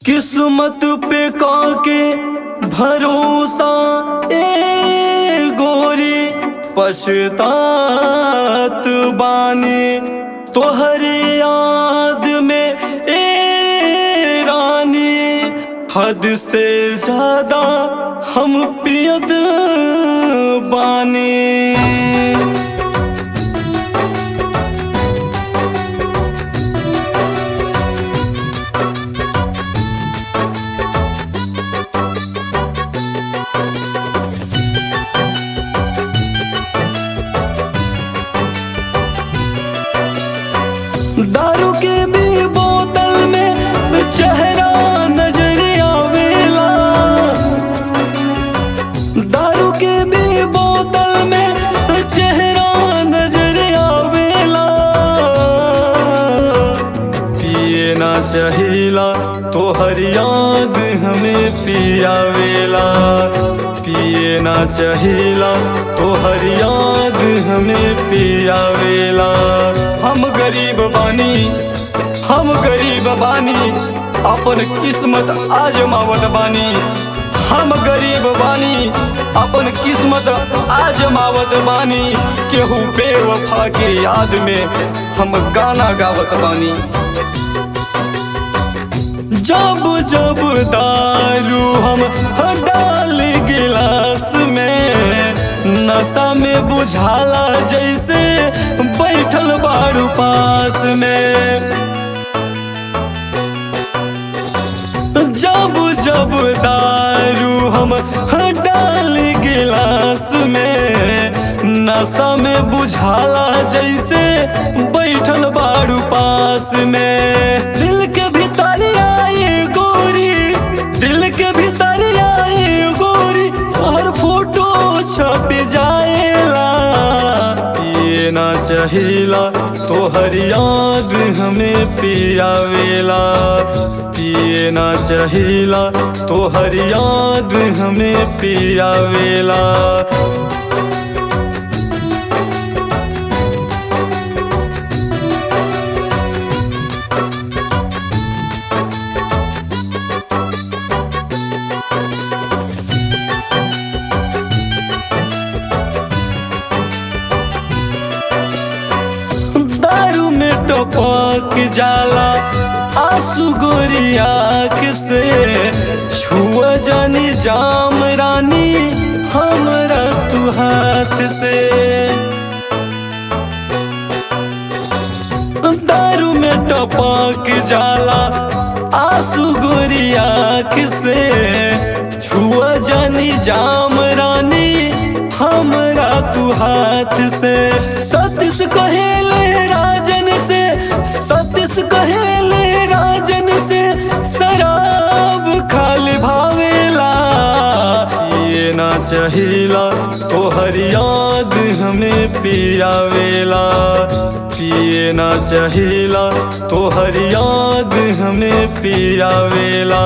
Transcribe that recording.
किस्मत पे काके भरोसा ए गोरी पछतात बानी तोहरे याद में ए रानी। हद से ज्यादा हम पियत बानी। दारू के भी बोतल में चेहरा नजर आवेला। दारू के भी बोतल में चेहरा नजर आवेला। पिए ना चाहिला तोहर याद हमें पियावेला। पिए ना चाहिला तोहर याद हमें पियावेला। हम गरीब बानी, हम गरीब बानी, अपन किस्मत आजमावत बानी। हम गरीब बानी, अपन किस्मत आजमावत बानी। केहू बेवफा के याद में हम गाना गावत बानी। जब जब दारू हम डाल गिलास में नशा में बुझाला जैसे बैठल बारू पास में। जब जब दारू हम डाल गिलास में नशा में बुझाला जैसे बैठल बारू पास में। दिल के भीतर आई गोरी, दिल के भीतर आई गोरी, हर फोटो छप जाएला। पिए ना चाहिला तोहर याद हमें पियावेला। पिए ना चाहिला तोहर याद हमें पियावेला। दारू में टपक जाला आंसू गोरी आँख से। छुआ जानी जाम रानी हमरा तू हाथ से। दारू में टपक जाला आंसू गोरी आँख से। छुआ जानी जाम रानी हमरा तू हाथ से। सतीश कहेले राजन से, सतीश कहेले राजन से, शराब खाली भावेला। पिए ना चाहिला तोहर याद हमें पियावेला। पिए ना चाहिला तोहर याद हमें पियावेला।